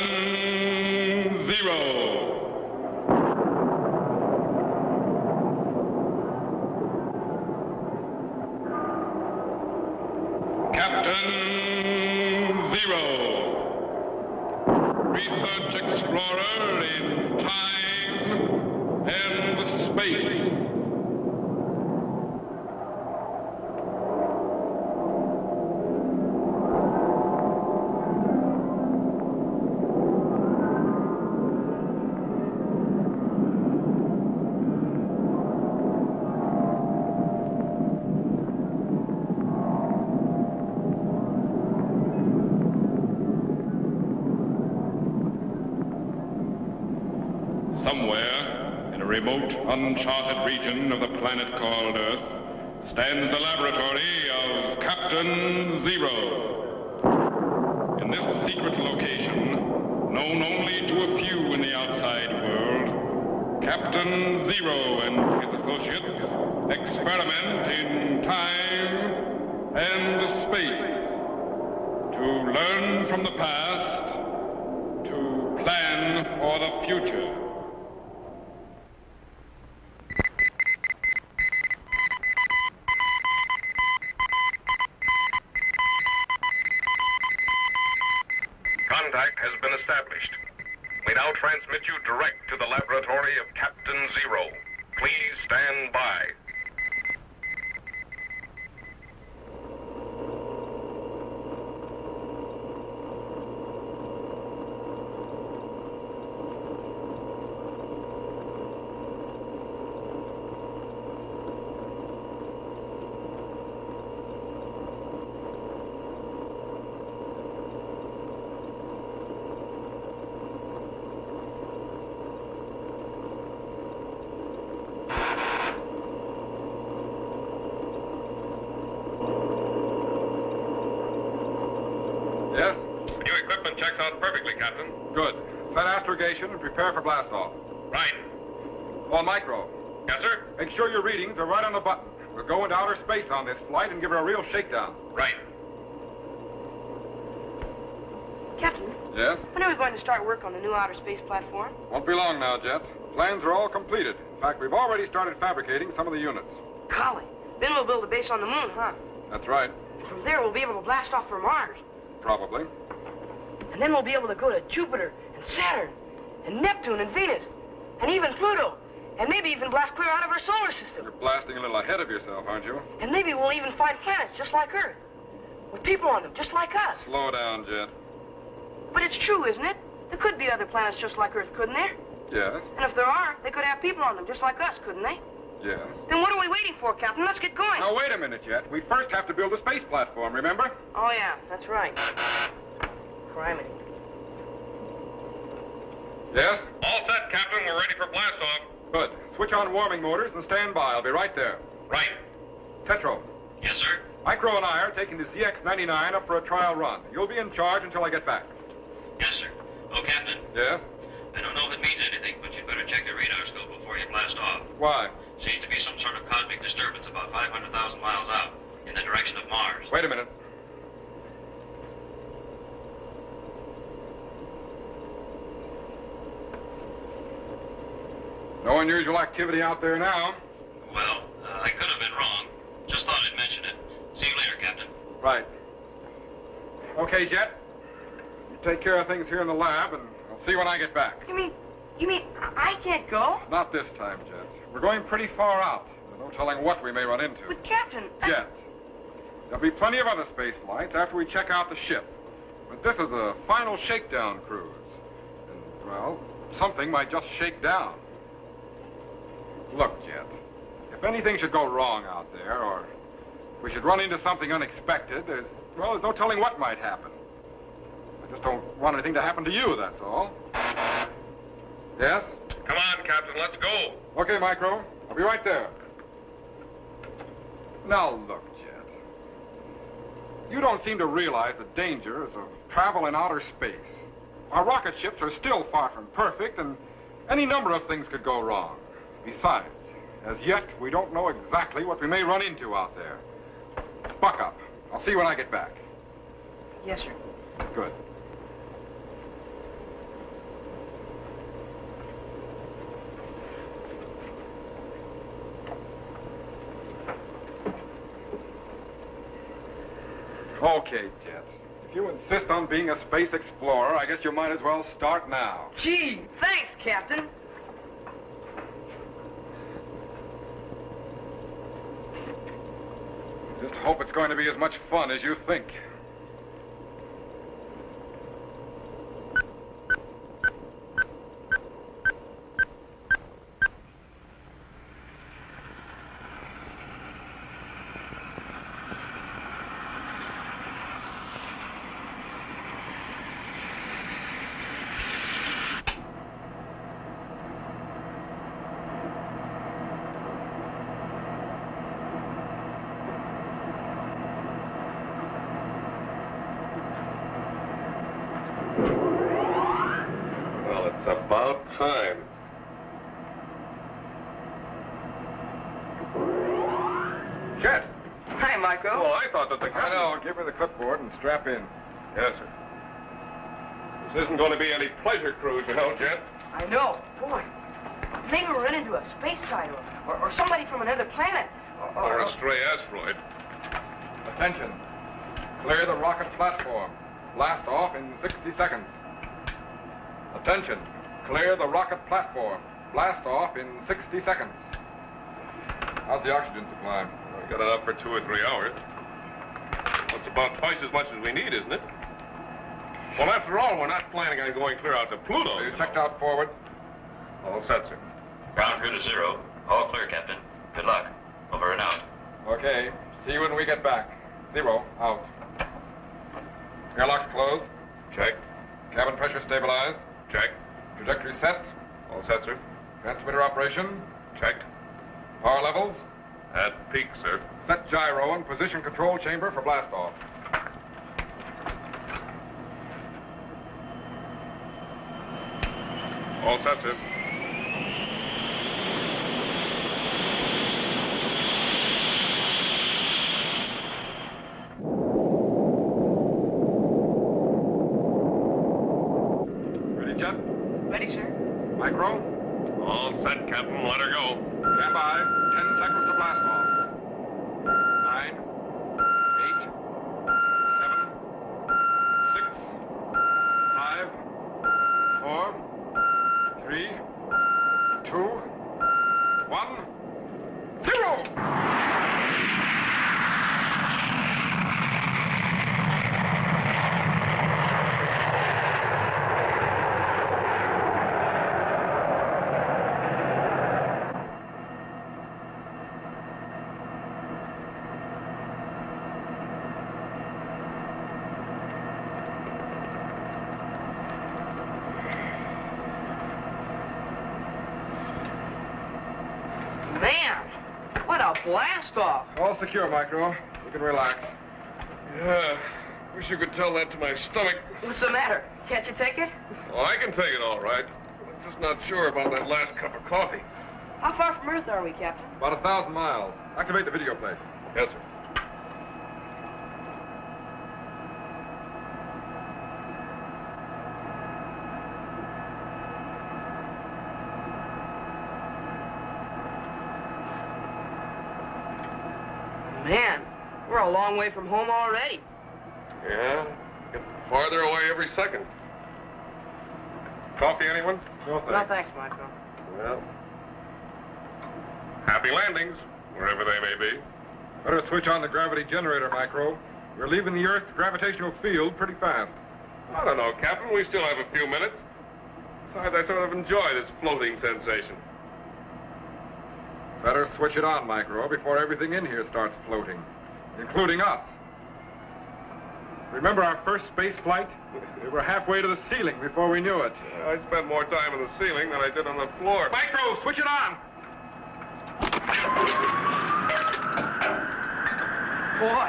Captain Zero. Captain Zero. Research explorer in time and space. Somewhere, in a remote, uncharted region of the planet called Earth, stands the laboratory of Captain Zero. In this secret location, known only to a few in the outside world, Captain Zero and his associates experiment in time and space to learn from the past, to plan for the future. Contact has been established. We now transmit you direct to the laboratory of Captain Zero. Please stand by. Yes? New equipment checks out perfectly, Captain. Good. Set astrogation and prepare for blastoff. Right. On Micro, Yes, sir? make sure your readings are right on the button. We'll go into outer space on this flight and give her a real shakedown. Right. Captain, Yes? when are we going to start work on the new outer space platform? Won't be long now, Jet. The plans are all completed. In fact, we've already started fabricating some of the units. Golly. Then we'll build a base on the moon, huh? That's right. From there, we'll be able to blast off for Mars. Probably. And then we'll be able to go to Jupiter and Saturn and Neptune and Venus and even Pluto. And maybe even blast clear out of our solar system. You're blasting a little ahead of yourself, aren't you? And maybe we'll even find planets just like Earth. With people on them, just like us. Slow down, Jet. But it's true, isn't it? There could be other planets just like Earth, couldn't there? Yes? And if there are, they could have people on them just like us, couldn't they? Yes. Then what are we waiting for, Captain? Let's get going. Now, wait a minute, Jet. We first have to build a space platform, remember? Oh, yeah, that's right. Criminy. Yes? All set, Captain. We're ready for blastoff. Good. Switch on warming motors and stand by. I'll be right there. Right. Tetro, Yes, sir? Micro and I are taking the ZX-99 up for a trial run. You'll be in charge until I get back. Yes, sir. Oh, Captain, Yes? I don't know if it means anything, but you'd better check the radar scope before you blast off. Why? Seems to be some sort of cosmic disturbance about 500,000 miles out, in the direction of Mars. Wait a minute. No unusual activity out there now. Well, I could have been wrong. Just thought I'd mention it. See you later, Captain. Right. Okay, Jet. You take care of things here in the lab, and I'll see you when I get back. You mean I can't go? Not this time, Jet. We're going pretty far out. There's no telling what we may run into. But, Captain, Jet. There'll be plenty of other space flights after we check out the ship. But this is a final shakedown cruise. And, well, something might just shake down. Look, Jet, if anything should go wrong out there, or if we should run into something unexpected, there's no telling what might happen. I just don't want anything to happen to you, that's all. Yes? Come on, Captain. Let's go. Okay, Micro. I'll be right there. Now, look, Jet. You don't seem to realize the dangers of travel in outer space. Our rocket ships are still far from perfect, and any number of things could go wrong. Besides, as yet, we don't know exactly what we may run into out there. Buck up. I'll see you when I get back. Yes, sir. Good. Okay, Jet. If you insist on being a space explorer, I guess you might as well start now. Gee, thanks, Captain. Just hope it's going to be as much fun as you think. Well, it's about time. Jet! Hi, Micro. Well, I thought that the I know. Give her the clipboard and strap in. Yes, sir. This isn't going to be any pleasure cruise, you know, Jet. I know. Boy, maybe we'll run into a space guide or somebody from another planet. Or a stray asteroid. Attention. Clear the rocket platform. Blast off in 60 seconds. Attention. Clear the rocket platform. Blast off in 60 seconds. How's the oxygen supply? We got enough for 2 or 3 hours. That's about twice as much as we need, isn't it? Well, after all, we're not planning on going clear out to Pluto. You checked out forward? All set, sir. Ground crew to 0. All clear, Captain. Good luck. Over and out. Okay. See you when we get back. 0, out. Airlocks closed. Check. Cabin pressure stabilized. Check. Trajectory set. All set, sir. Transmitter operation. Checked. Power levels. At peak, sir. Set gyro in position control chamber for blast off. All set, sir. Ready, Jet? Ready, sir? Micro? All set, Captain. Let her go. Stand by. 10 seconds to blast off. 9, 8, 7, 6, 5, 4, 3, 2, 1, 0! Man, what a blast off. All secure, Micro. You can relax. Yeah. Wish you could tell that to my stomach. What's the matter? Can't you take it? Oh, I can take it all right. But I'm just not sure about that last cup of coffee. How far from Earth are we, Captain? About 1,000 miles. Activate the video plate. Yes, sir. Man, we're a long way from home already. Yeah. Getting farther away every second. Coffee, anyone? No No thanks, Micro. Well. Happy landings, wherever they may be. Better switch on the gravity generator, Micro. We're leaving the Earth's gravitational field pretty fast. I don't know, Captain. We still have a few minutes. Besides, I sort of enjoy this floating sensation. Better switch it on, Micro, before everything in here starts floating, including us. Remember our first space flight? We were halfway to the ceiling before we knew it. I spent more time on the ceiling than I did on the floor. Micro, switch it on! Boy,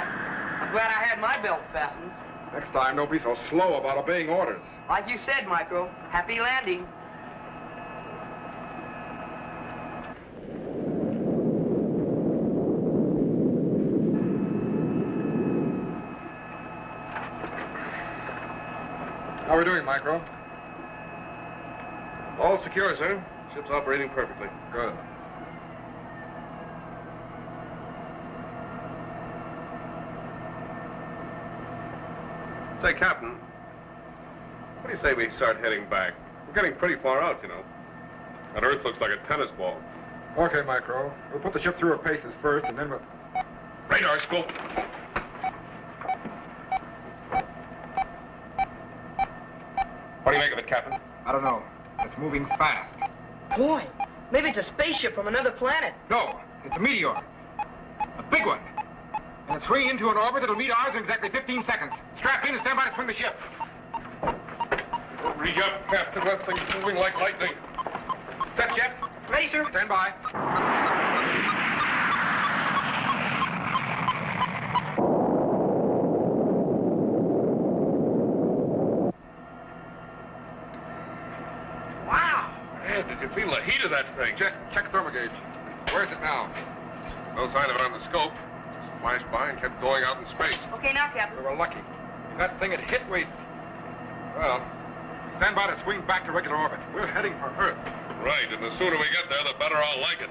I'm glad I had my belt fastened. Next time, don't be so slow about obeying orders. Like you said, Micro, happy landing. How are we doing, Micro? All secure, sir. Ship's operating perfectly. Good. Say, Captain, what do you say we start heading back? We're getting pretty far out, you know. That Earth looks like a tennis ball. Okay, Micro. We'll put the ship through her paces first, and then we'll... Radar scope. What do you make of it, Captain? I don't know. It's moving fast. Boy, maybe it's a spaceship from another planet. No, it's a meteor. A big one. And it's swinging into an orbit that'll meet ours in exactly 15 seconds. Strap in and stand by to swing the ship. Hurry up, Captain. That thing's moving like lightning. Set, Jet. Ready, sir? Stand by. Wow. Man, did you feel the heat of that thing? Jet, check thermal gauge. Where's it now? No sign of it on the scope. Just flashed by and kept going out in space. Okay, now, Captain. We were lucky. If that thing had hit, well, stand by to swing back to regular orbit. We're heading for Earth. Right, and the sooner we get there, the better I'll like it.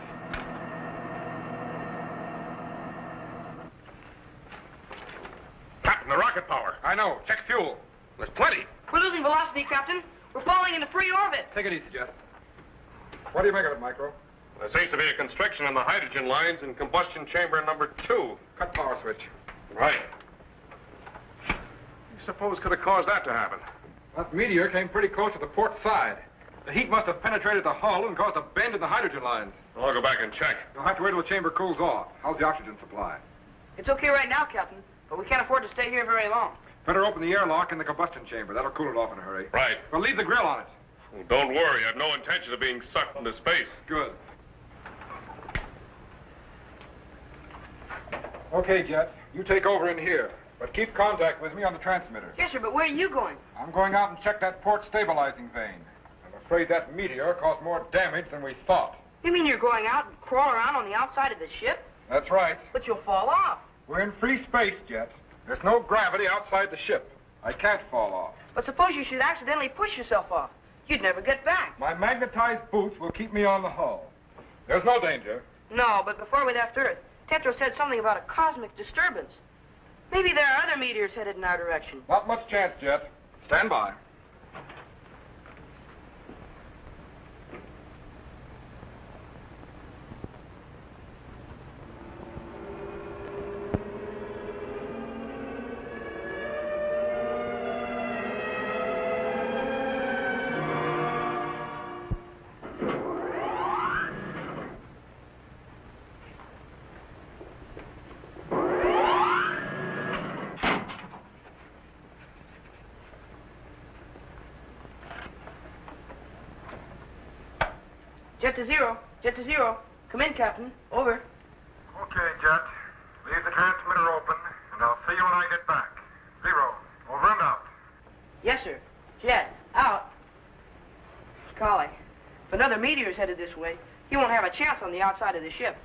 Captain, the rocket power. I know. Check fuel. There's plenty. We're losing velocity, Captain. We're falling into free orbit. Take it easy, Jet. What do you make of it, Micro? There seems to be a constriction on the hydrogen lines in combustion chamber number 2. Cut power switch. Right. You suppose could have caused that to happen? That meteor came pretty close to the port side. The heat must have penetrated the hull and caused a bend in the hydrogen lines. Well, I'll go back and check. You'll have to wait till the chamber cools off. How's the oxygen supply? It's okay right now, Captain, but we can't afford to stay here very long. Better open the airlock in the combustion chamber. That'll cool it off in a hurry. Right. Well, leave the grill on it. Well, don't worry. I have no intention of being sucked into space. Good. Okay, Jet. You take over in here. But keep contact with me on the transmitter. Yes, sir, but where are you going? I'm going out and check that port stabilizing vane. I'm afraid that meteor caused more damage than we thought. You mean you're going out and crawl around on the outside of the ship? That's right. But you'll fall off. We're in free space, Jet. There's no gravity outside the ship. I can't fall off. But suppose you should accidentally push yourself off. You'd never get back. My magnetized boots will keep me on the hull. There's no danger. No, but before we left Earth, Tetro said something about a cosmic disturbance. Maybe there are other meteors headed in our direction. Not much chance, Jet. Stand by. Jet to zero. Jet to zero. Come in, Captain. Over. Okay, Jet. Leave the transmitter open, and I'll see you when I get back. 0. Over and out. Yes, sir. Jet, out. Collie, if another meteor's headed this way, he won't have a chance on the outside of the ship,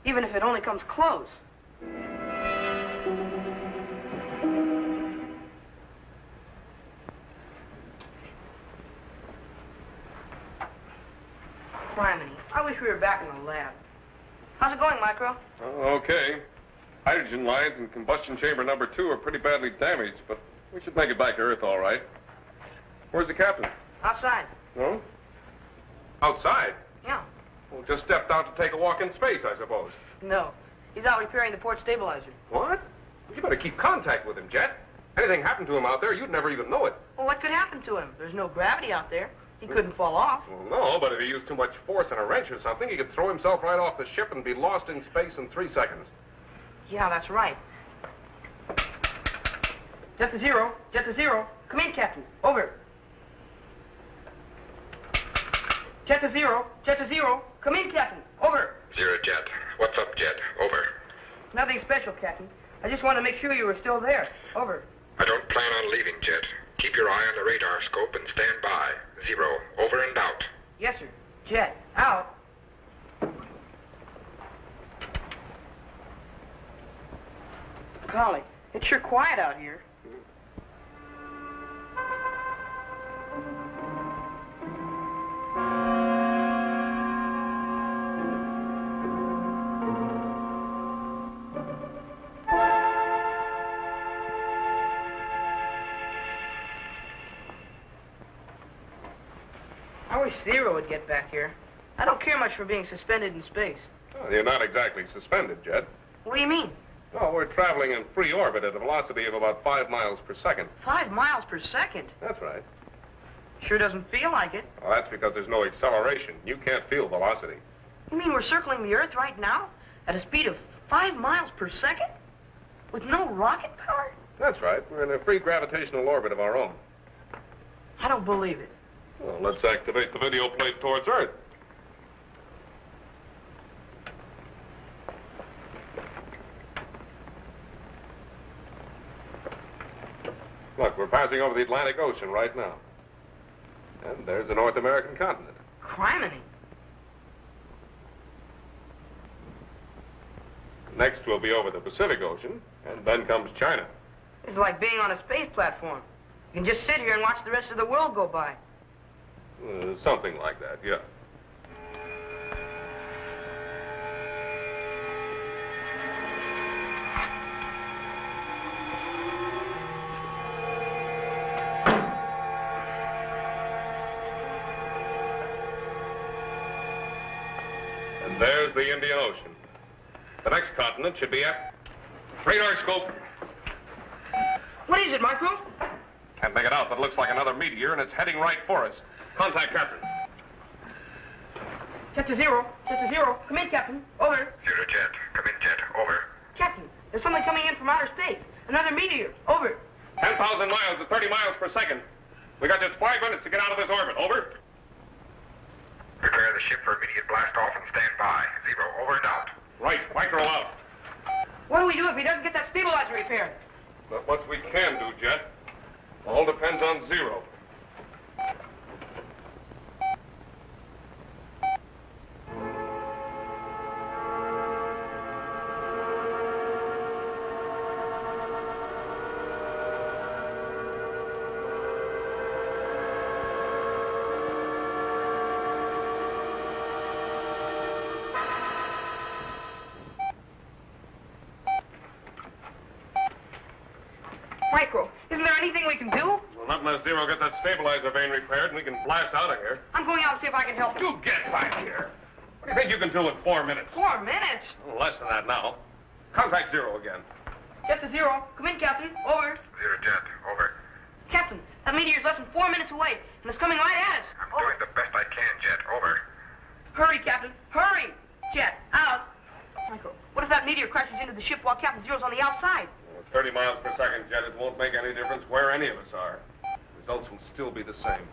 even if it only comes close. Criminy, I wish we were back in the lab. How's it going, Micro? Okay. Hydrogen lines in combustion chamber number 2 are pretty badly damaged, but we should make it back to Earth all right. Where's the captain? Outside. No? Outside? Yeah. Well, just stepped out to take a walk in space, I suppose. No. He's out repairing the port stabilizer. What? You better keep contact with him, Jet. Anything happened to him out there, you'd never even know it. Well, what could happen to him? There's no gravity out there. He couldn't fall off. Well, no, but if he used too much force on a wrench or something, he could throw himself right off the ship and be lost in space in 3 seconds. Yeah, that's right. Jet to zero. Jet to zero. Come in, Captain. Over. Jet to zero. Jet to zero. Come in, Captain. Over. 0 Jet. What's up, Jet? Over. Nothing special, Captain. I just wanted to make sure you were still there. Over. I don't plan on leaving, Jet. Keep your eye on the radar scope and stand by. 0. Over and out. Yes, sir. Jet, out. Golly, it's sure quiet out here. Zero would get back here. I don't care much for being suspended in space. Well, you're not exactly suspended, Jet. What do you mean? No, we're traveling in free orbit at a velocity of about 5 miles per second. 5 miles per second? That's right. Sure doesn't feel like it. Well, that's because there's no acceleration. You can't feel velocity. You mean we're circling the Earth right now at a speed of 5 miles per second? With no rocket power? That's right. We're in a free gravitational orbit of our own. I don't believe it. Well, let's activate the video plate towards Earth. Look, we're passing over the Atlantic Ocean right now. And there's the North American continent. Criminy. Next, we'll be over the Pacific Ocean, and then comes China. It's like being on a space platform. You can just sit here and watch the rest of the world go by. Something like that, yeah. And there's the Indian Ocean. The next continent should be at radar scope. What is it, Micro? Can't make it out, but it looks like another meteor, and it's heading right for us. Contact Captain. Jet to zero. Jet to zero. Come in, Captain. Over. Zero Jet. Come in, Jet. Over. Captain, there's something coming in from outer space. Another meteor. Over. 10,000 miles to 30 miles per second. We got just 5 minutes to get out of this orbit. Over. Prepare the ship for immediate blast off and stand by. Zero. Over and out. Right. Micro out. What do we do if he doesn't get that stabilizer repaired? But what we can do, Jet, all depends on Zero. Micro, isn't there anything we can do? Well, not unless Zero gets that stabilizer vein repaired and we can blast out of here. I'm going out and see if I can help. You get back here. What do you think you can do in 4 minutes? 4 minutes? Less than that now. Contact Zero again. Jet to zero. Come in, Captain. Over. Zero Jet. Over. Captain, that meteor's less than 4 minutes away, and it's coming right at us. I'm doing the best I can, Jet. Over. Hurry, Captain. Hurry. Jet, out. Micro, what if that meteor crashes into the ship while Captain Zero's on the outside? With 30 miles per second, Jet, it won't make any difference where any of us are. Results will still be the same.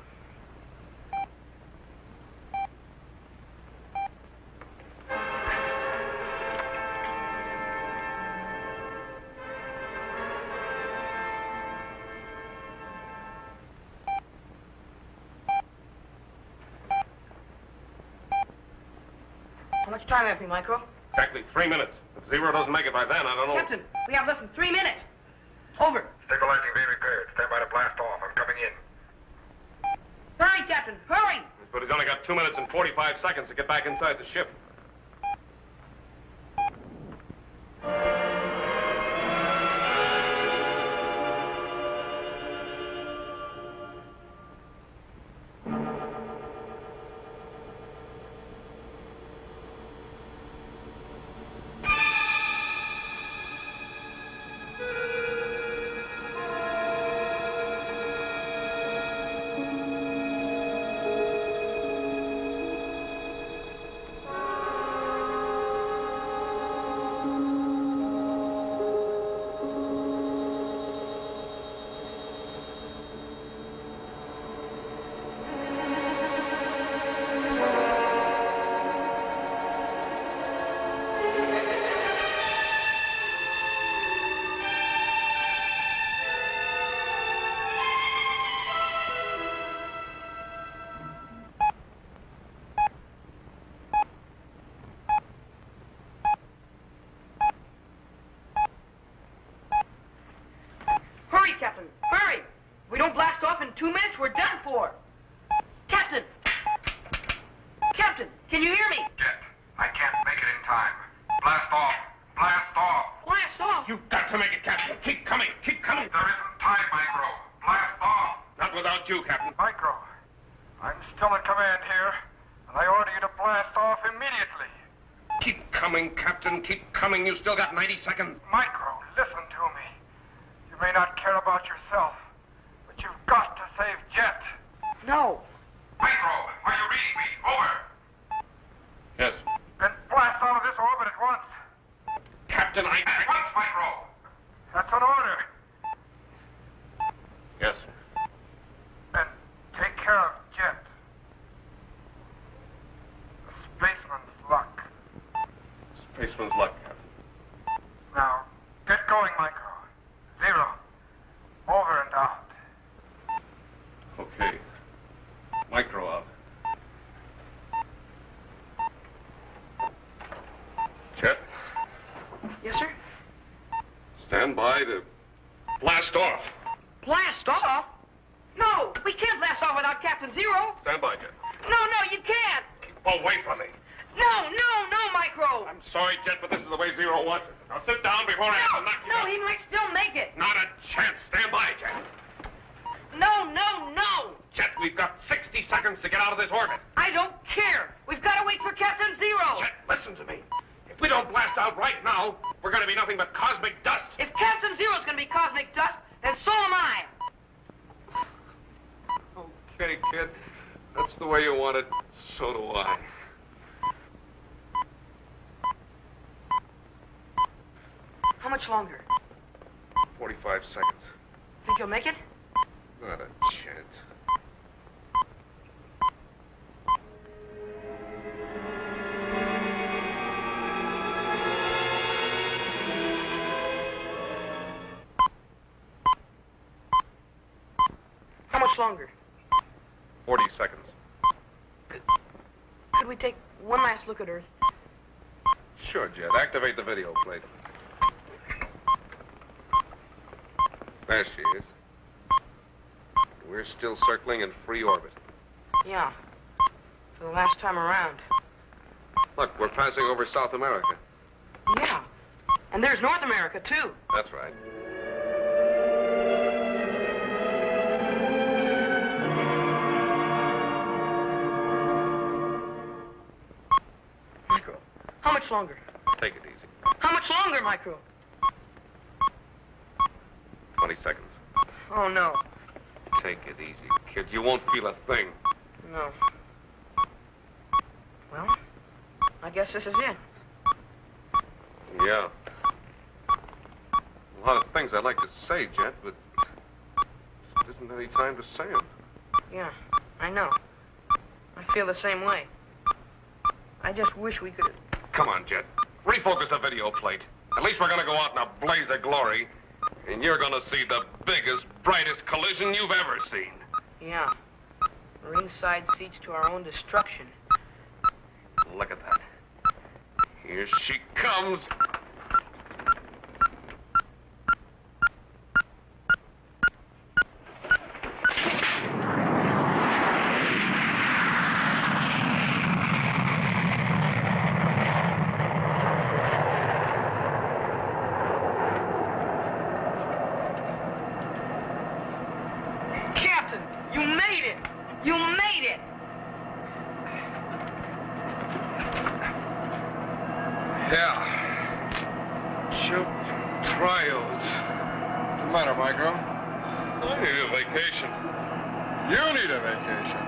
How much time have we, Micro? Exactly 3 minutes. If Zero doesn't make it by then, I don't know. Captain, we have less than 3 minutes. Over. Stabilizing vein repaired. Stand by to blast off. I'm coming in. Hurry, Captain. Hurry. But he's only got 2 minutes and 45 seconds to get back inside the ship. Hurry, Captain. Hurry. If we don't blast off in 2 minutes, we're done for. Captain. Captain, can you hear me? Jet. I can't make it in time. Blast off. Blast off. Blast off. You've got to make it, Captain. Keep coming. Keep coming. There isn't time, Micro. Blast off. Not without you, Captain. Micro. I'm still in command here, and I order you to blast off immediately. Keep coming, Captain. Keep coming. You still got 90 seconds. Micro, listen to me. You may not care about yourself, but you've got to save Jet. No. Micro, are you reading me? Over. Yes. Then blast out of this orbit at once. Captain, At once, Micro. That's an order. Yes. And take care of Jet. A spaceman's luck. Spaceman's luck, Captain. Now, get going, Micro. 0. Over and out. Okay. Micro out. Jet, Yes, sir? stand by to blast off. Blast off? No, we can't blast off without Captain Zero. Stand by, Jet. No, you can't. Keep away from me. No, Micro. I'm sorry, Jet, but this is the way Zero wants it. Now sit down before I have to knock you No, out. he might still make it. Not a chance. Stand by, Jet. No. Jet, we've got 60 seconds to get out of this orbit. I don't care. We've got to wait for Captain Zero. Jet, listen to me. If we don't blast out right now, we're going to be nothing but cosmic dust. If Captain Zero's going to be cosmic dust, then so am I. Okay, kid. That's the way you want it. So do I. How much longer? 45 seconds. Think you'll make it? Not a chance. How much longer? 40 seconds. Could we take one last look at Earth? Sure, Jet. Activate the video plate. There she is. We're still circling in free orbit. Yeah. For the last time around. Look, we're passing over South America. Yeah. And there's North America, too. That's right. Micro, how much longer? Take it easy. How much longer, Micro? 20 seconds. Oh, no. Take it easy, kid. You won't feel a thing. No. Well, I guess this is it. Yeah. A lot of things I'd like to say, Jet, but there isn't any time to say them. Yeah, I know. I feel the same way. I just wish we could... Come on, Jet. Refocus the video plate. At least we're going to go out in a blaze of glory, and you're going to see the biggest, brightest collision you've ever seen. Yeah. Ringside seats to our own destruction. Look at that. Here she comes. Captain, you made it! You made it! Yeah. Choked trios. What's the matter, Micro? I need a vacation. You need a vacation.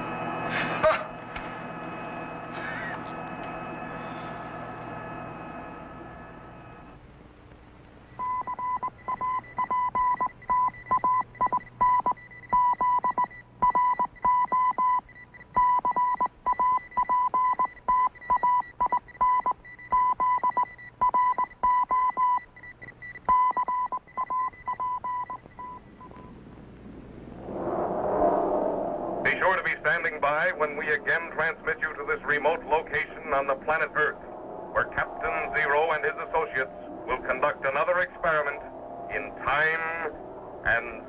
Be sure to be standing by when we again transmit you to this remote location on the planet Earth, where Captain Zero and his associates will conduct another experiment in time and